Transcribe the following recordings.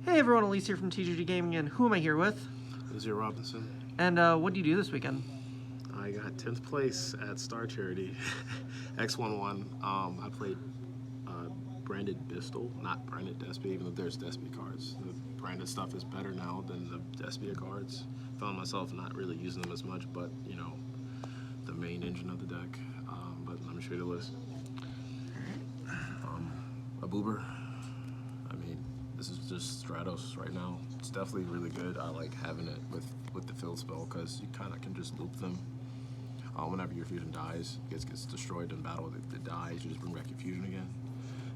Hey everyone, Elise here from TGG Gaming, and who am I here with? Nazeer Robinson. And what do you do this weekend? I got 10th place at Star Charity, X11. I played branded Bystial, not branded Despia, even though there's Despia cards. The branded stuff is better now than the Despia cards. Found myself not really using them as much, but you know, the main engine of the deck. But let me show you the list. A Boober. I mean, this is just Stratos right now. It's definitely really good. I like having it with the field spell because you kind of can just loop them. Whenever your fusion dies, it gets destroyed in battle, it dies, you just bring back your fusion again.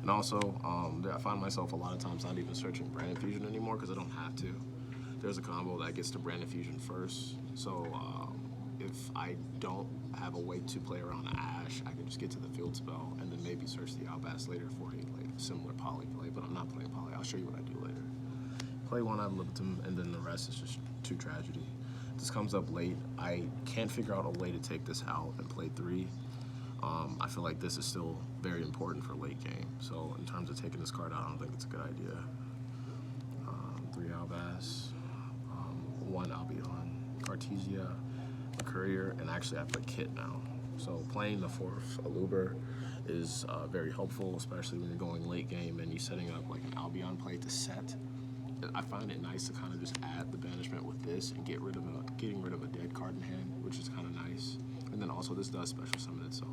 And also, I find myself a lot of times not even searching Branded Fusion anymore because I don't have to. There's a combo that gets to Branded Fusion first, so if I don't have a way to play around Ash, I can just get to the field spell and then maybe search the Outbass later for a similar poly play, but I'm not playing poly. I'll show you what I do later. Play one ad libitum, and then the rest is just 2 tragedy. This comes up late. I can't figure out a way to take this out and play 3. I feel like this is still very important for late game. So in terms of taking this card out, I don't think it's a good idea. 3 Outbass, 1 Albion, Cartesia, a Courier, and actually I play Kit now. So playing the 4th Aluber is very helpful, especially when you're going late game and you're setting up like an Albion play to set. I find it nice to kind of just add the banishment with this and getting rid of a dead card in hand, which is kind of nice. And then also this does special summon itself.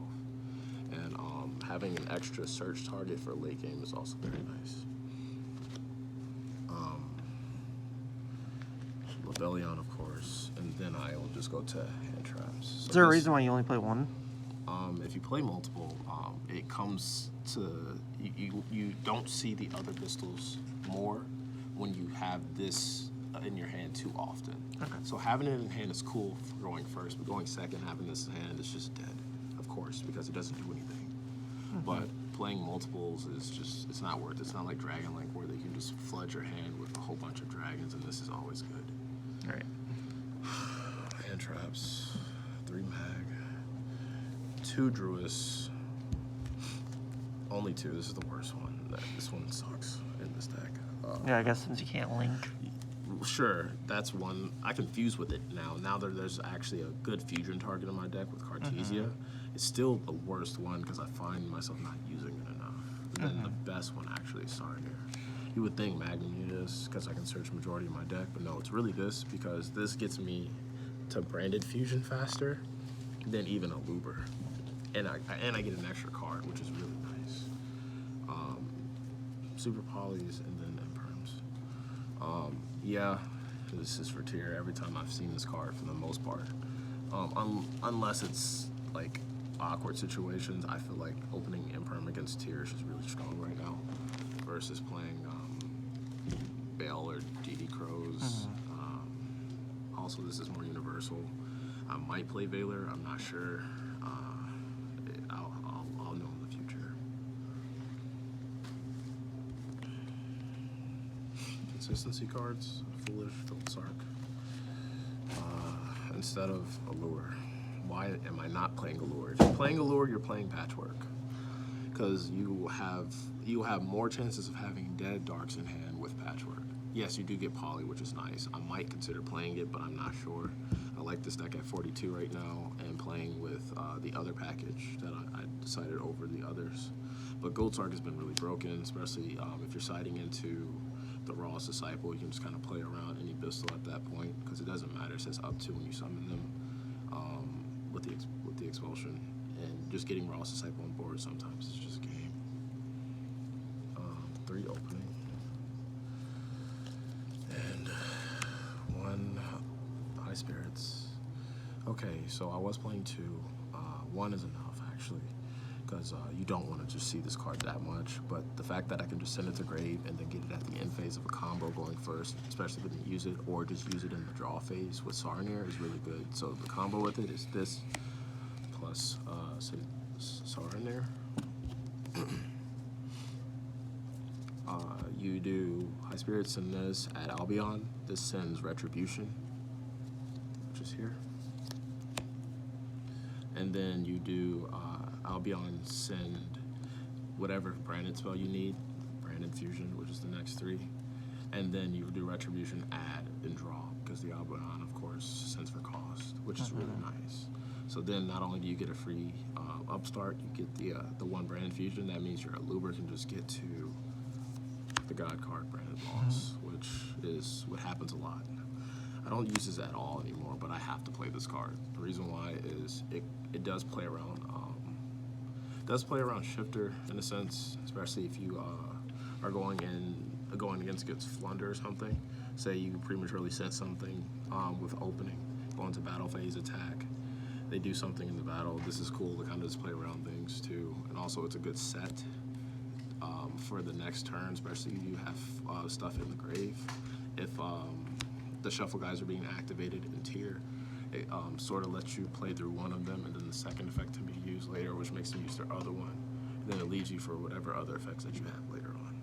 And having an extra search target for late game is also very nice. Rebellion, of course, and then I'll just go to hand traps. So Is there a reason why you only play 1? If you play multiple, it comes to you don't see the other pistols more when you have this in your hand too often. Okay. So having it in hand is cool for going first, but going second, having this in hand is just dead, of course, because it doesn't do anything. But playing multiples is just, it's not worth it. It's not like Dragon Link where they can just flood your hand with a whole bunch of dragons, and this is always good. All right. Hand traps, 3 mag, 2 Druids, only 2. This is the worst one. This one sucks in this deck. Yeah, I guess since you can't link. Sure, that's one. I can fuse with it now. Now that there's actually a good fusion target in my deck with Cartesia, it's still the worst one because I find myself not using it enough. And then the best one actually is Sarnier. You would think Magnum is because I can search majority of my deck, but no, it's really this because this gets me to branded fusion faster than even a Luber. And I get an extra card, which is really nice. Super Polys and then Imperms. Yeah, this is for tier every time I've seen this card for the most part. Unless it's like awkward situations, I feel like opening Imperm against tier is just really strong right now versus playing Bale or DD Crows. Also, this is more universal. I might play Valor, I'm not sure. I'll know in the future. Consistency cards, Foolish, Sark. Instead of Allure. Why am I not playing Allure? If you're playing Allure, you're playing Patchwork. Because you have more chances of having dead darks in hand with Patchwork. Yes, you do get Poly, which is nice. I might consider playing it, but I'm not sure. I like this deck at 42 right now and playing with the other package that I decided over the others. But Gold Sark has been really broken, especially if you're siding into the Raw's Disciple. You can just kind of play around any Bystial at that point because it doesn't matter. It says up to when you summon them with the expulsion. And just getting Raw's Disciple on board sometimes is just a game. 3 opening. And 1 High Spirits. Okay, so I was playing 2. 1 is enough actually, because you don't want to just see this card that much, but the fact that I can just send it to grave and then get it at the end phase of a combo going first, especially if I didn't use it, or just use it in the draw phase with Sarnier is really good. So the combo with it is this plus Sarnier. You do High Spirits in this at Albion. This sends Retribution, which is here. And then you do Albion send whatever branded spell you need, Branded Fusion, which is the next 3. And then you do Retribution, add, and draw, because the Albion, of course, sends for cost, which is really nice. So then not only do you get a free upstart, you get the one brand fusion. That means your Aluber can just get to the God card branded boss, which is what happens a lot. I don't use this at all anymore, but I have to play this card. The reason why is it does play around shifter in a sense, especially if you are going against Flunder or something. Say you prematurely sent something with opening, go into battle phase attack. They do something in the battle. This is cool to kind of just play around things too, and also it's a good set for the next turn, especially if you have stuff in the grave. If the shuffle guys are being activated in tier, it sort of lets you play through one of them, and then the second effect can be used later, which makes them use their other one. And then it leaves you for whatever other effects that you have later on.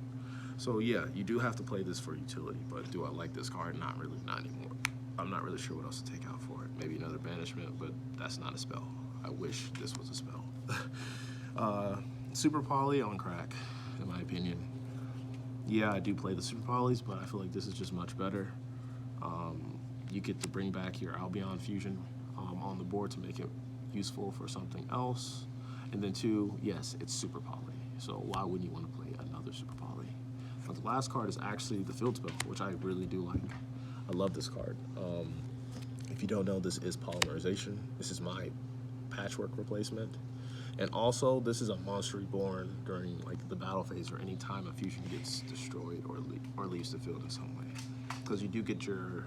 So yeah, you do have to play this for utility, but do I like this card? Not really, not anymore. I'm not really sure what else to take out for it. Maybe another banishment, but that's not a spell. I wish this was a spell. Super Poly on crack, in my opinion. Yeah, I do play the Super Polys, but I feel like this is just much better. You get to bring back your Albion fusion on the board to make it useful for something else. And then two, yes, it's Super Poly. So why wouldn't you want to play another Super Poly? But the last card is actually the Field Spell, which I really do like. I love this card. If you don't know, this is Polymerization. This is my Patchwork replacement. And also, this is a Monster Reborn during like the battle phase or any time a fusion gets destroyed or leaves the field in some way. Because you do get your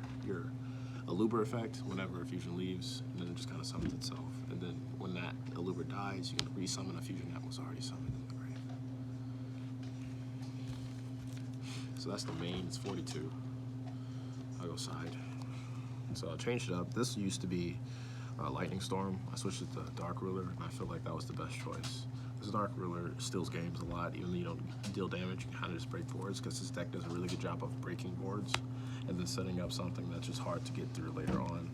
Aluber effect whenever a fusion leaves, and then it just kind of summons itself. And then when that Aluber dies, you can resummon a fusion that was already summoned in the grave. So that's the main, it's 42. I'll go side. So I changed it up. This used to be Lightning Storm. I switched it to Dark Ruler, and I feel like that was the best choice. This Dark Ruler steals games a lot, even though you don't deal damage, you can kind of just break boards, because this deck does a really good job of breaking boards and then setting up something that's just hard to get through later on.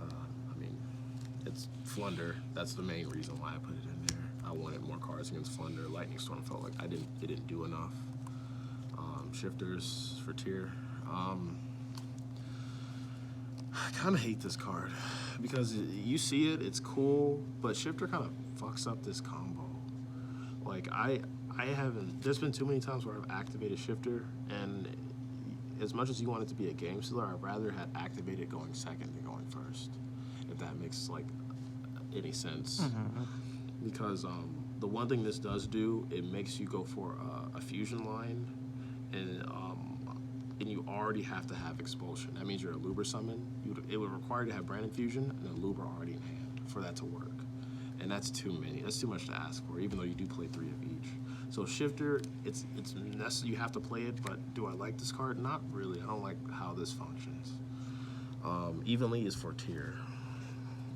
I mean, it's Flunder. That's the main reason why I put it in there. I wanted more cards against Flunder. Lightning Storm felt like it didn't do enough. Shifters for tier. I kind of hate this card because you see it, it's cool, but Shifter kind of fucks up this combo. Like I haven't, there's been too many times where I've activated Shifter, and as much as you want it to be a game stealer, I'd rather have activated going second than going first, if that makes like any sense. Because the one thing this does do, it makes you go for a fusion line, and you already have to have Expulsion. That means you're a Aluber summon. It would require you to have Branded Fusion and an Aluber already in hand for that to work. And that's too many. That's too much to ask for, even though you do play 3 of each. So Shifter, it's necessary, you have to play it, but do I like this card? Not really. I don't like how this functions. Evenly is for tier.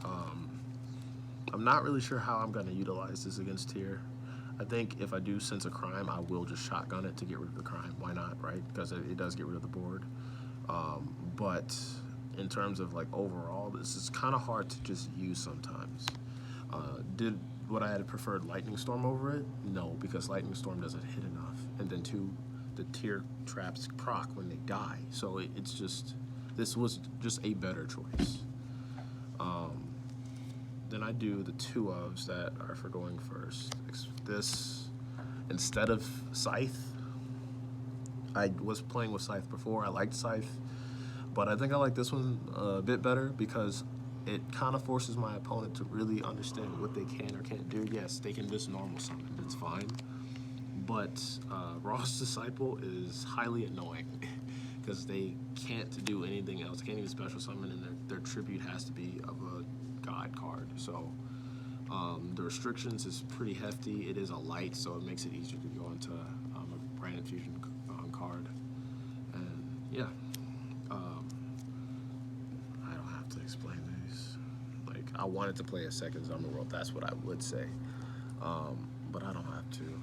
I'm not really sure how I'm going to utilize this against tier. I think if I do sense a crime, I will just shotgun it to get rid of the crime. Why not, right? Because it does get rid of the board. But in terms of like overall, this is kind of hard to just use sometimes. Would I have preferred Lightning Storm over it? No, because Lightning Storm doesn't hit enough. And then two, the tier traps proc when they die. So it's just, this was just a better choice. Then I do the 2 ofs that are for going first. This, instead of Scythe, I was playing with Scythe before. I liked Scythe, but I think I like this one a bit better because it kind of forces my opponent to really understand what they can or can't do. Yes, they can just normal summon, that's fine. But Ross Disciple is highly annoying because they can't do anything else. They can't even special summon, and their tribute has to be of a God card. So the restrictions is pretty hefty. It is a light, so it makes it easier to go into a Branded Fusion card. And yeah, I don't have to explain these. Like, I wanted to play a second Zombie World, that's what I would say. But I don't have to.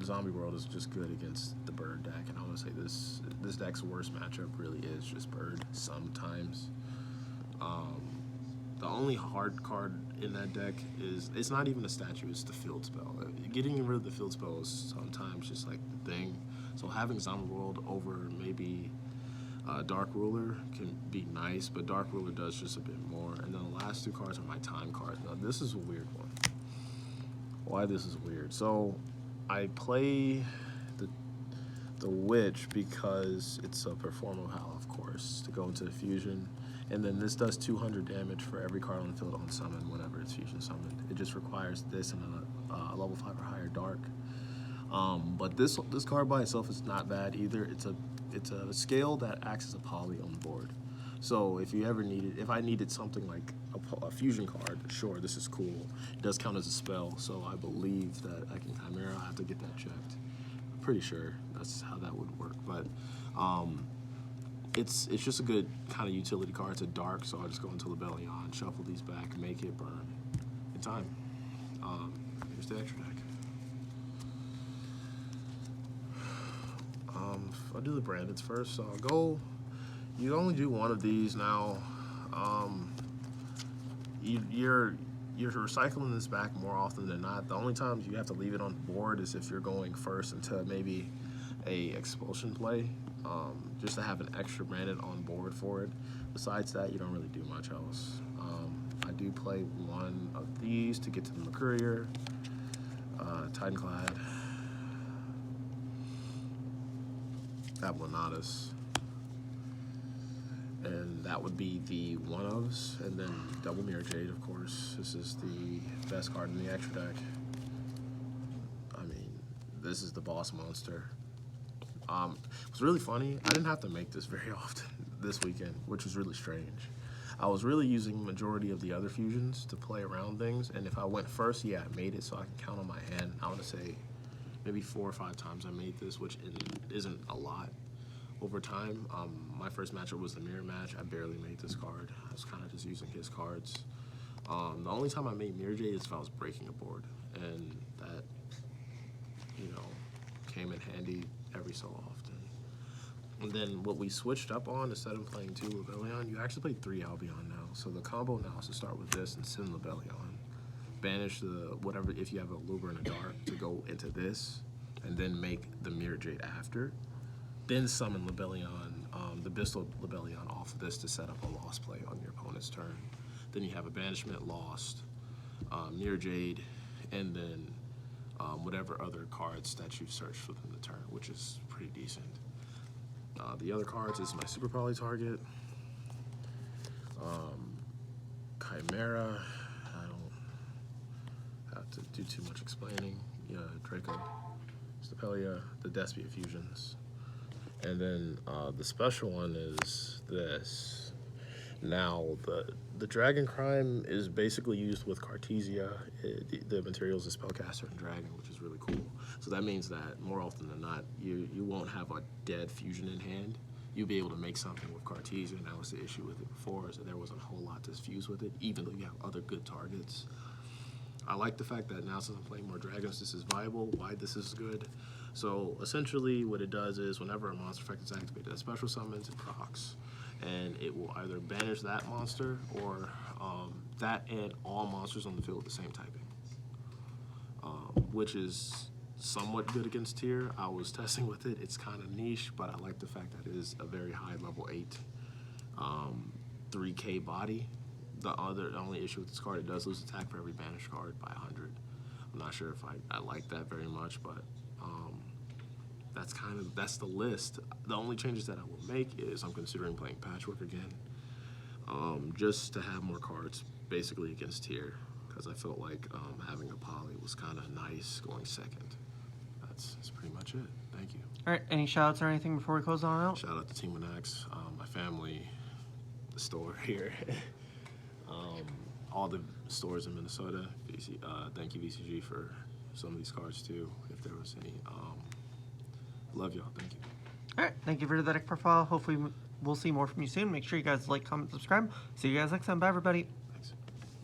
Zombie World is just good against the Bird deck, and I want to say this deck's worst matchup really is just Bird sometimes. The only hard card in that deck is, it's not even a statue, it's the Field Spell. Getting rid of the Field Spell is sometimes just like the thing. So having Zombie World over maybe Dark Ruler can be nice, but Dark Ruler does just a bit more. And then the last two cards are my time cards. Now this is a weird one. Why this is weird? So I play the Witch because it's a Perform of Hal, of course, to go into the fusion. And then this does 200 damage for every card on the field on summon whenever it's fusion summoned. It just requires this and a level 5 or higher dark. But this card by itself is not bad either. It's a scale that acts as a poly on the board. So if you ever needed, if I needed something like a fusion card, sure, this is cool. It does count as a spell, so I believe that I can Chimera. I have to get that checked. I'm pretty sure that's how that would work. But it's just a good kind of utility card. It's a dark, so I'll just go into Lebellion, shuffle these back, make it burn in time. Here's the extra deck. I'll do the brandeds first. So I'll go. You only do one of these now. You're recycling this back more often than not. The only times you have to leave it on the board is if you're going first into maybe a expulsion play, just to have an extra branded on board for it. Besides that, you don't really do much else. I do play one of these to get to the Mercurier, Tidanclad, Ablonatus, and that would be the one-ofs, and then Double Mirror Jade, of course. This is the best card in the extra deck. I mean, this is the boss monster. It was really funny. I didn't have to make this very often this weekend, which was really strange. I was really using majority of the other fusions to play around things, and if I went first, yeah, I made it, so I can count on my hand. I want to say maybe 4 or 5 times I made this, which isn't a lot over time. My first matchup was the mirror match. I barely made this card. I was kind of just using his cards. The only time I made Mirror Jade is if I was breaking a board, and that, you know, came in handy every so often. And then what we switched up on, instead of playing 2 Lebellion, you actually play 3 Albion now. So the combo now is to start with this and send Lebellion. Banish the whatever, if you have a Luber and a Dark, to go into this, and then make the Mirror Jade after. Then summon Lebellion, the Bystial Lebellion off of this to set up a lost play on your opponent's turn. Then you have a Banishment, Lost, Mirror Jade, and then whatever other cards that you've searched within the turn, which is pretty decent. The other cards is my Super Poly target, Chimera. I don't have to do too much explaining. Yeah, Draco, Stapelia, the Despia fusions. And then the special one is this. Now, the Dragon Crime is basically used with Cartesia. The materials is Spellcaster and Dragon, which is really cool. So that means that more often than not, you won't have a dead fusion in hand. You'll be able to make something with Cartesia, and that was the issue with it before, is that there wasn't a whole lot to fuse with it, even though you have other good targets. I like the fact that now since I'm playing more dragons, this is viable, why this is good. So essentially what it does is whenever a monster effect is activated, a special summons, it procs. And it will either banish that monster or that and all monsters on the field with the same typing. Which is somewhat good against tier. I was testing with it. It's kind of niche, but I like the fact that it is a very high level 8 3K body. The only issue with this card, it does lose attack for every banished card by 100. I'm not sure if I like that very much, but that's the list. The only changes that I will make is I'm considering playing Patchwork again, just to have more cards basically against tier, because I felt like having a poly was kind of nice going second. That's pretty much it. Thank you. All right, any shout outs or anything before we close on out? Shout out to Team X, my family, the store here, all the stores in Minnesota. Thank you, VCG, for some of these cards too, if there was any. Love y'all. Thank you. All right, thank you for the deck profile. Hopefully we'll see more from you soon. Make sure you guys like, comment, subscribe. See you guys next time. Bye, everybody.